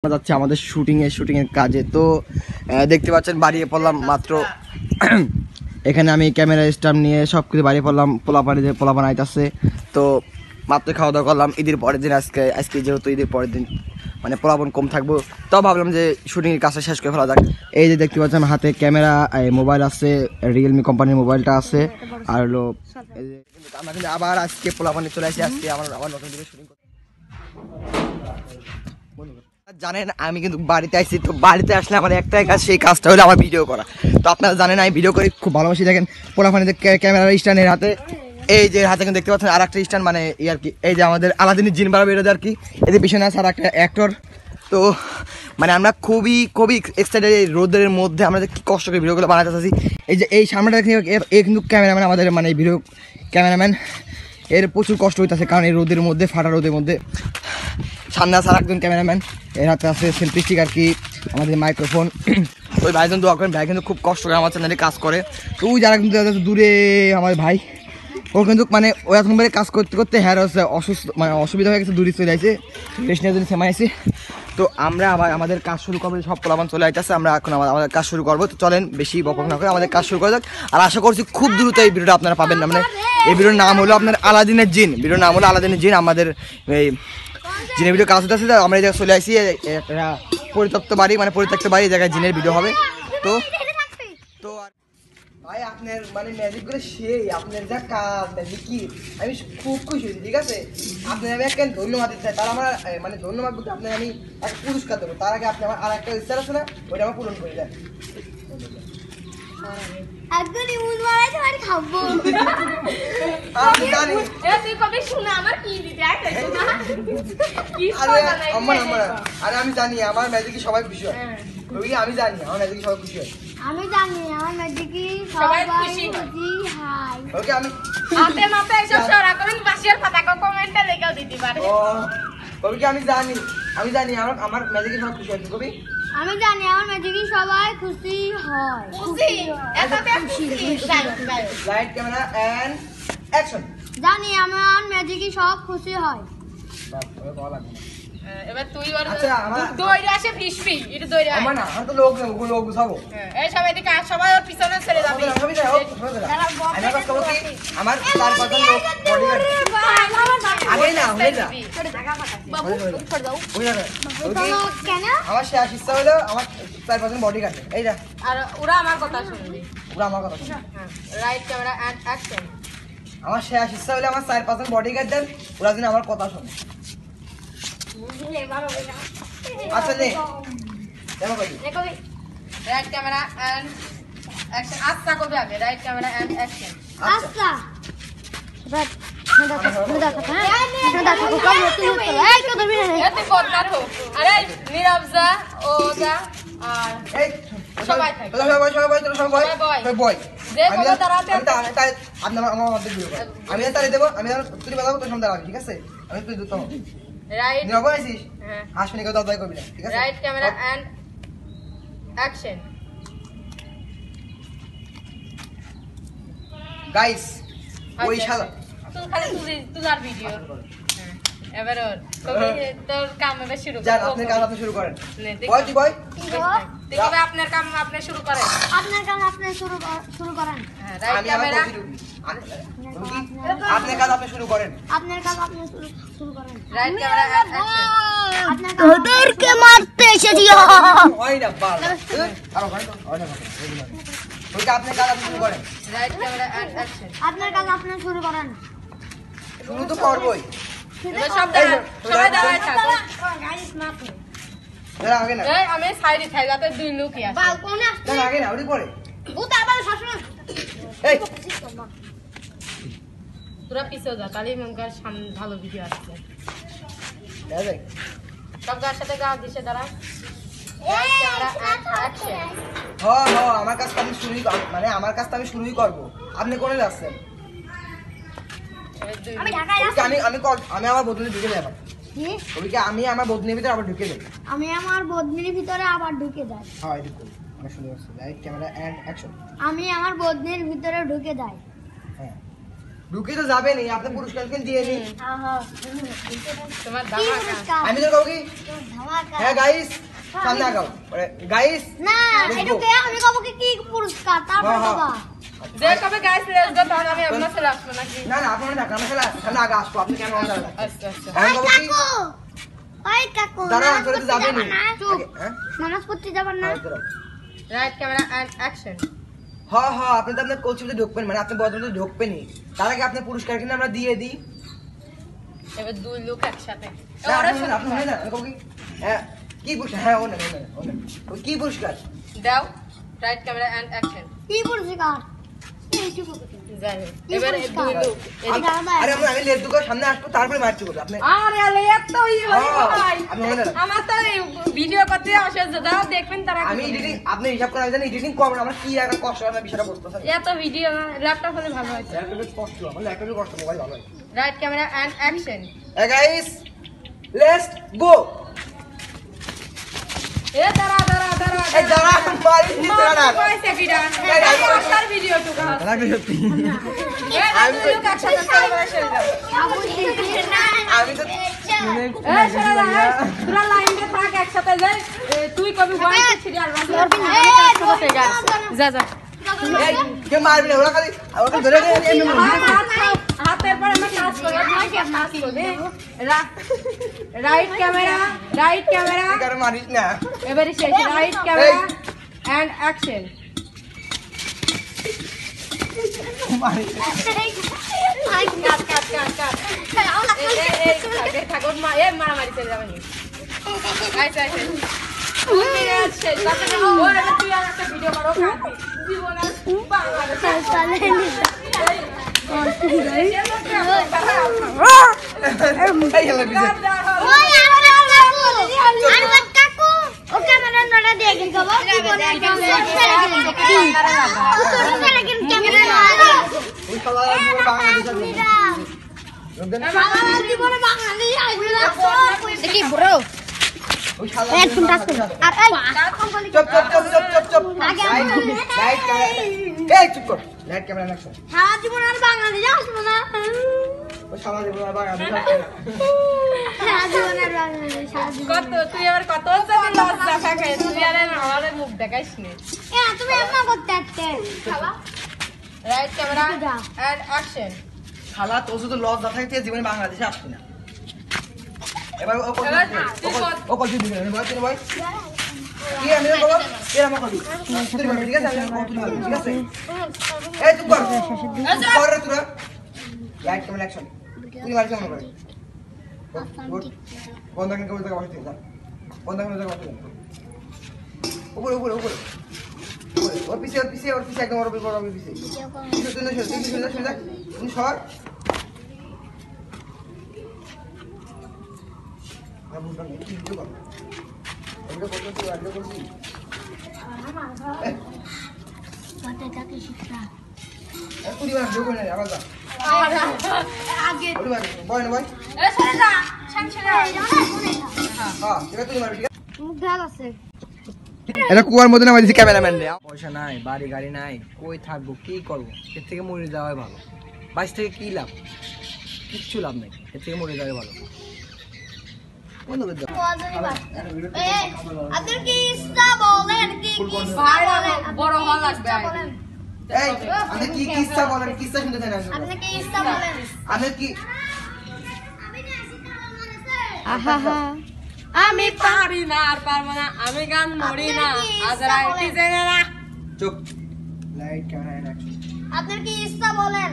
আমরা যাচ্ছি আমাদের শুটিং এর কাজে। তো দেখতে পাচ্ছেন বাড়িয়ে পড়লাম মাত্র। এখানে আমি ক্যামেরা স্ট্যান্ড নিয়ে সব কিছু বাড়িয়ে পড়লাম। পোলাপান আইতাছে। তো মাত্র খাওয়া দাওয়া করলাম ঈদের পরের দিন। আজকে যেহেতু ঈদের পরের দিন মানে পোলাপান কম থাকবো, তো ভাবলাম যে শুটিংয়ের কাজটা শেষ করে ফেলা যাক। এই যে দেখতে পাচ্ছেন হাতে ক্যামেরা, মোবাইল আছে, রিয়েলমি কোম্পানির মোবাইলটা আছে। আর হলো আমরা কিন্তু আবার আজকে পোলাপানে চলে আসি। আজকে আমার নতুন দিকে শুটিং করতে। জানেন আমি কিন্তু বাড়িতে আসছি, তো বাড়িতে আসলে আমার একটাই কাজ, সেই কাজটা হলো আমার ভিডিও করা। তো আপনারা জানেন আমি ভিডিও করি খুব ভালোবাসি। দেখেন পোলাপানিতে ক্যামেরার স্ট্যান্ডের হাতে, এই যে হাতে কিন্তু দেখতে পাচ্ছেন আর একটা স্ট্যান্ড, মানে আর কি এই যে আমাদের আলাদিনের জিন বাড়া বেরোতে আর কি, এদের পিছনে আছে আর একটা অ্যাক্টর। তো মানে আমরা খুবই এক্সাইটেড এই রোদের মধ্যে আমরা কি কষ্ট করে ভিডিওগুলো বানাতে চাচ্ছি। এই যে এই সামনেটা এ কিন্তু ক্যামেরাম্যান, আমাদের মানে ভিডিও ক্যামেরাম্যান, এর প্রচুর কষ্ট হইতেছে কারণ এই রোদের মধ্যে, ফাটা রোদের মধ্যে। সামনে আছে আর একজন ক্যামেরাম্যান, এর হাতে আছে সেলফি স্টিক আর কি, আমাদের মাইক্রোফোন। ওই ভাইজন দোয়া করেন, ভাই কিন্তু খুব কষ্ট করে আমার চ্যানেলে কাজ করে। তো ওই যারা কিন্তু দূরে আমার ভাই, ও কিন্তু মানে ওই এখন কাজ করতে করতে হ্যাঁ হচ্ছে অসুস্থ, মানে অসুবিধা হয়ে গেছে, দূরে চলে আসে, রেস্ট নেওয়ার জন্য সেমাইছি। তো আমরা আবার আমাদের কাজ শুরু করবো, সব পোলাপান চলে আসতেছে, আমরা এখন আমাদের কাজ শুরু করবো। তো চলেন বেশি বকবক না করে আমাদের কাজ শুরু করা যাক। আর আশা করছি খুব দ্রুত এই ভিডিওটা আপনারা পাবেন না। মানে এই ভিডিওর নাম হলো আপনার আলাদিনের জিন, ভিডিওর নাম হলো আলাদিনের জিন। আমাদের এই জিনের ভিডিও কাজ হচ্ছে, আমরা এই জায়গায় চলে আসি, একটা পরিত্যক্ত বাড়ি, মানে পরিত্যক্ত বাড়ি, এই জায়গায় জিনের ভিডিও হবে। তো তো ভাই আপনার মানে ম্যাজিক করে সেই আপনার যা কাজ ম্যাজিক কি, আমি খুব খুশি হয়েছি। ঠিক আছে, আপনার আমি একটা ধন্যবাদ দিতে চাই। তার আমার মানে ধন্যবাদ বলতে আপনার আমি একটা পুরস্কার দেবো। তার আগে আপনি আমার আর একটা ইচ্ছা আছে না, ওইটা আমার পূরণ করে দেন। আমি জানি আমার ম্যাজিকে সবাই খুশি হয়। আমি জানি আমার ম্যাজিকে সবাই খুশি হয়। আমি জানি আমার ম্যাজিকে সবাই খুশি হয়। ওকে আমি হাতে মাপে এসব সরা করেন, বাসিয়ার পাতাকে কমেন্টে লেখাও দিতে পারে। ও কবি কি আমি জানি আমার ম্যাজিকে সবাই খুশি হয়। কবি আমি জানি আমার ম্যাজিকে সবাই খুশি হয়। খুশি এতটা খুশি। Light camera and action. জানি আমার ম্যাজিকে সব খুশি হয়। এবার তুই আর আচ্ছা আমার দইরা আসে ফিসফি এটা দইরা আমার না আমি তো লোক গুছাবো। এই সবাই এদিকে সবাই ওর পিছনে ছেড়ে যাবে। আমার 4-5 লোক বডিগার্ড আগে না হয়ে যা বাবু ছোট দাও। কেন আমার শেষ ইচ্ছা হলো আমার 4-5 বডিগার্ড। এই যা আর ওরা আমার কথা শুনবে। ওরা আমার কথা শুনে। হ্যাঁ রাইট ক্যামেরা এন্ড অ্যাকশন। আমার শেষ ইচ্ছা হলো আমার 4-5 বডিগার্ড দেন, ওরা যেন আমার কথা শুনে। আচ্ছা নে দেখো ভাই রাইট ক্যামেরা এন্ড অ্যাকশন। আচ্ছা কবে আগে রাইট ক্যামেরা এন্ড অ্যাকশন। আচ্ছা এতে বদনার হোক। আরে নীরবজা ও যা আর এই সবাই থাকে। সবাই বয় যে কোনো দাঁড়াতে আপনি আমার মধ্যে ভিডিও করেন, আমি তারে দেবো, আমি তুই বাজাবো, তোর সামনে দাঁড়াবি। ঠিক আছে, আমি তুই দুটো রাইট নিরব আছিস, হ্যাঁ হাসপিনি কেউ দাদাই করবি না। ঠিক আছে, right camera and action. Guys ওই শালা তুই খালি তুই ভিডিও। হ্যাঁ এবার ওর তোর কাম এবার শুরু কর। যান আপনি কাজ আপনি শুরু করেন। নে, বয় তুই বয় দেখবে আপনার কাম আপনি শুরু করেন। আপনার কাম আপনি শুরু করেন। হ্যাঁ রাইট আমি আমার ক্যামেরা আপনি কাজ আপনি শুরু করেন। আপনার কাম আপনি শুরু করেন। Right camera and action. আপনার তোদেরকে মারতে এসেছি। ওই না বাল আরো ভাই ওই না ওই আপনি কাজ আপনি শুরু করেন। Right camera and action. আপনার কাজ আপনি শুরু করেন। শুরু তো করবই। এবার সব দাঁড়ান, সবাই দাঁড়ায় থাকো। দাঁড়া আগে না, এই আমি সাইডে থাই যাতে দুই লোকই আসে। বালকনে আসতে দাঁড়া আগে না, ওই পরে ভূত আবার শাসন। এই তোরা পিছে যা, তাহলে মনকার সামনে ভালো ভিডিও আসছে। এই দেখ সব গার সাথে গা দিছে দাঁড়া। Right camera and action. আমার কাজটা আমি শুরুই মানে আমার কাজটা আমি শুরুই করব। আপনি কোনে যাচ্ছেন? আমি ঢাকায় আছি। আমি আমার বদলে ঢুকে যাব। কি? ওইকে আমি আমার বদনির ভিতরে আবার ঢুকে যাই। আমি আমার বদনির ভিতরে আবার ঢুকে যাই। হ্যাঁ এটা করি, আমি শুরু করছি। Right camera and action. আমি আমার বদনির ভিতরে ঢুকে যাই। হ্যাঁ ঢুকে তো যাবে নি, আপনি পুরস্কার দিয়ে নি। তোমার কি ধামাকা পুরস্কার? আমি তো কব কি ধামাকা। হ্যাঁ গাইস সামনে আগাও গাইস না, এটুকে আমি কব কি পুরস্কার, তারপর হ্যাঁ, বাবা। যে কবে গাইস লেটস গো তখন আমি এমন চলে আসবো নাকি না না আপনি না কাম খেলা সামনে আগা আসবো আপনি কেন অন আচ্ছা আচ্ছা আমি ওই কব কি কাকু, ওই কাকু, দাঁড়া, নামাজ তোরা তো পড়তে যাবেনি। যাবা না? চুপ। হ্যাঁ? নামাজ পড়তে যাবেন না? রাইট ক্যামেরা এন্ড অ্যাকশন হ্যাঁ হ্যাঁ আপনি তো আপনার কোচিতে ঢুকবেন মানে আপনি বদলে ঢুকবেনই তার আগে আপনি পুরস্কার কিনে আমরা দিয়ে দিই এবার দুই লোক একসাথে না, আপনি হয় না আমি কব কি হ্যাঁ কি পুরস্কার হ্যাঁ ওনে কি পুরস্কার দাও রাইট ক্যামেরা এন্ড অ্যাকশন কি পুরস্কার? এইটুকু। যাই হোক, এবার এই দুই লোক আরে আমি লেট দুটো সামনে আসবো তারপরে মারছি করবো আপনি আরে আলে এত ভাই আপনি হয় না আমার তো ভিডিও করতে অসহ্য দাও দেখবেন তারা আমি এডিটিং আপনি হিসাব করে আমি জানি এডিটিং করবেন আমার কি একটা কষ্ট হয় না বিষয়টা বুঝতে পারছেন এত ভিডিও ল্যাপটপ হলে ভালো হয় ল্যাপটপে কষ্ট আমার ল্যাপটপে কষ্ট মোবাইল ভালো হয় right camera and action guys let's go এ দাঁড়া এই দাঁড়া মারি নি দাঁড়া কইছে কিডা এই, আসার ভিডিও তো গাছ লাগবে সত্যি আমি তো লোক একসাথে করে শেষ দাও আমি তো এ সেরা দাঁড়া তোরা লাইনে থাক একসাথে যাই তুই কবি ওয়ান টু থ্রি আর যা যা এই কে মারবি না ওরা খালি আমাকে ধরে নিয়ে এমনি হাতের পর আমরা কাজ করবো রাইট ক্যামেরা কারে মারিস না এবারে শেষ রাইট ক্যামেরা এন্ড অ্যাকশন মারিস ঠাকুর মা এ মারামারি চলে যাবে আচ্ছা আচ্ছা তুই আর একটা ভিডিও করো এই হলো বিষয় ওই আমার কাকু, আমার কাকু, ও ক্যামেরা নড়া দিয়ে গেল বাবা, কি বলে ক্যামেরা ক্যামেরা নড়া ওই শালা জীবন বাংলাদেশ আছে বাবা জীবনে বাঙালি আইলা দেখি ব্রো ওই শালা হেডফোন টাচ কর আর এই চুপ আগে লাইট ক্যামেরা এই চুপ কর লাইট ক্যামেরা অ্যাকশন সারা জীবন আর বাঙালি আসবো না ওই শালা জীবন বাংলাদেশ সারা জীবন আর বাঙালি সারা জীবন কত তুই আবার কত জানি লজ্জা থাকে তুই আর আমাদের মুখ দেখাইস নি তুমি এমন করতে আসতে রাইট ক্যামেরা এন্ড অ্যাকশন শালা তোর শুধু লজ্জা থাকে তুই জীবনে বাংলাদেশে আসবি না এবার ও কল দিবি না ভাই তুই ভাই কি আমি বলবো এর আমার কল তুই বল ঠিক আছে আমি কল তুই বল ঠিক আছে এই চুপ কর কর রে তোরা লাইট ক্যামেরা অ্যাকশন তুই মার কেমন করে বন্ধ করে বলতে বসে যা বন্ধ করে বসে উপরে উপরে উপরে ওর পিছে একদম ওর পিছে তুই সর আগে মুখ ঢাল আছে এটা কুয়ার মধ্যে নামাই দিছি ক্যামেরাম্যান রে পয়সা নাই বাড়ি গাড়ি নাই কই থাকবো কি করবো এর থেকে মরে যাওয়াই ভালো বাইশ থেকে কি লাভ কিচ্ছু লাভ নেই এর থেকে মরে যাওয়াই ভালো বন্ধ করে দাও আপনার কি ইচ্ছা বলেন কি বড় হওয়া লাগবে এই আপনি কি কিস্সা বলেন কিস্সা শুনতে চাই না আপনি কি ইচ্ছা বলেন আপনি কি আমি পারি না আর পারবো না আমি গান মরি না আজ রাইটি জেনে না চুপ লাইট ক্যামেরা অ্যাকশন আপনার কি ইচ্ছা বলেন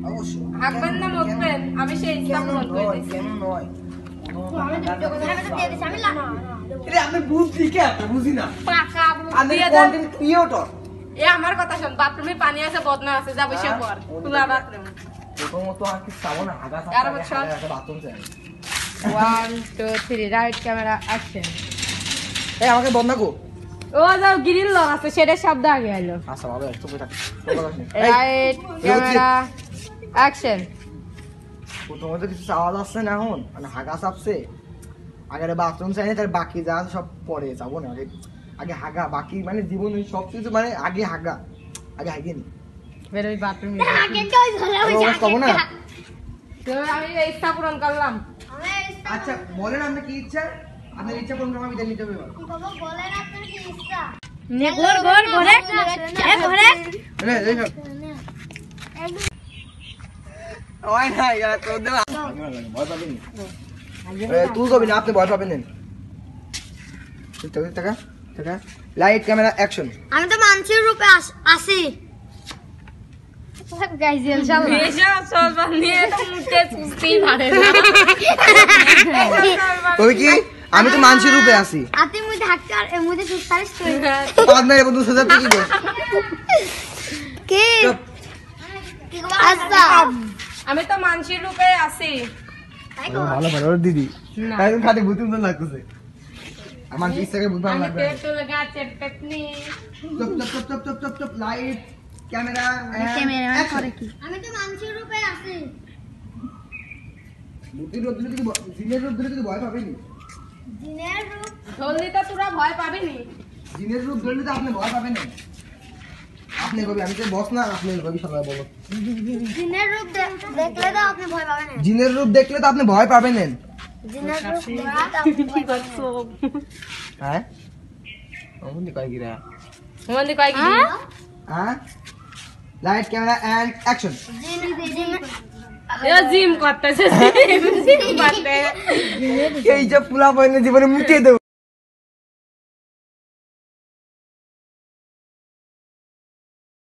অবশ্যই হাঁকবেন না মুখবেন আমি সেই ইচ্ছা পূরণ করে দিচ্ছি কেন নয় আমি তো দিয়ে দিছি আমি না এটা আপনি বুঝছি কি আপনি বুঝি না পাকা আপনি দিয়ে দেন কন্টেন্ট ক্রিয়েটর এ আমার কথা শোন বাথরুমে পানি আছে বদনা আছে যা বসে পড় খোলা বাথরুম প্রথমত আর কি চাবো না আগা আর বছর? বাথরুম চাই 1 2 3 রাইট ক্যামেরা অ্যাকশন এই আমাকে বন্ধ কো ও যাও গ্রিল লক আছে সেটা শব্দ আগে আইলো আচ্ছা বাবা চুপ থাক রাইট ক্যামেরা অ্যাকশন প্রথমত কিছু আওয়াজ আসছে না এখন মানে হাগা চাপছে আগে বাথরুম চাই না তার বাকি যা আছে সব পরে যাবো না আগে হাগা বাকি মানে জীবনে সব কিছু মানে আগে হাগা আগে হাগিয়ে নি বেরোই বাথরুমে আগে কই ধরে ওই অবস্থা কব না তো আমি এই ইচ্ছা পূরণ করলাম আচ্ছা বলেন আপনি কি ইচ্ছা আপনার ইচ্ছা পূরণ করতে আমি নিতে হবে বাবা বলেন আপনার কি ইচ্ছা নে গোল গোল ঘরে ঘরে নে দেখ ওই না ইয়ার তো দেবা ভয় পাবেন তুই কবি না আপনি ভয় পাবেন না টাকা টাকা লাইট ক্যামেরা অ্যাকশন আমি তো মানুষের রূপে আসি গাইস ইনশাআল্লাহ এসব সব নিয়ে তো মুখে সুস্তি পারে না কবি কি আমি তো মানুষের রূপে আছি আতি মুই ধাক্কার মুই সুস্তারিস তুই আপনার বন্ধু সোজা তুই কি বল কি চুপ। আচ্ছা আমি তো মানসির রূপে আছি তাই গো ভালো ভালো ওর দিদি না। একদম খাতে ভূতুম তো লাগতেছে আমার ইচ্ছাকে ভূত ভালো আমি লাগবে তেতুল গাছের পেতনি চুপ চুপ চুপ চুপ চুপ চুপ চুপ লাইট ক্যামেরা ক্যামেরাম্যান করে কি আমি তো মানুষের রূপে আছি ভূতের রূপ দিলে তুই জিনের রূপ দিলে তুই ভয় পাবি নি জিনের রূপ জলদি তো তোরা ভয় পাবি নি জিনের রূপ ধরলে তো আপনি ভয় পাবেন না আপনি কবি আমি তো বস না আপনি কবি সবাই বলো জিনের রূপ দেখলে তো আপনি ভয় পাবেন না জিনের রূপ দেখলে তো আপনি ভয় পাবেন না জিনের রূপ দেখলে তো আপনি ভয় পাবেন না। হ্যাঁ ওমনি কই গিরা মন্দি কয় কি হ্যাঁ light camera and action gym করতেছে জিম করতে এই যে পুলা পয়নে জীবনে মুটিয়ে দেব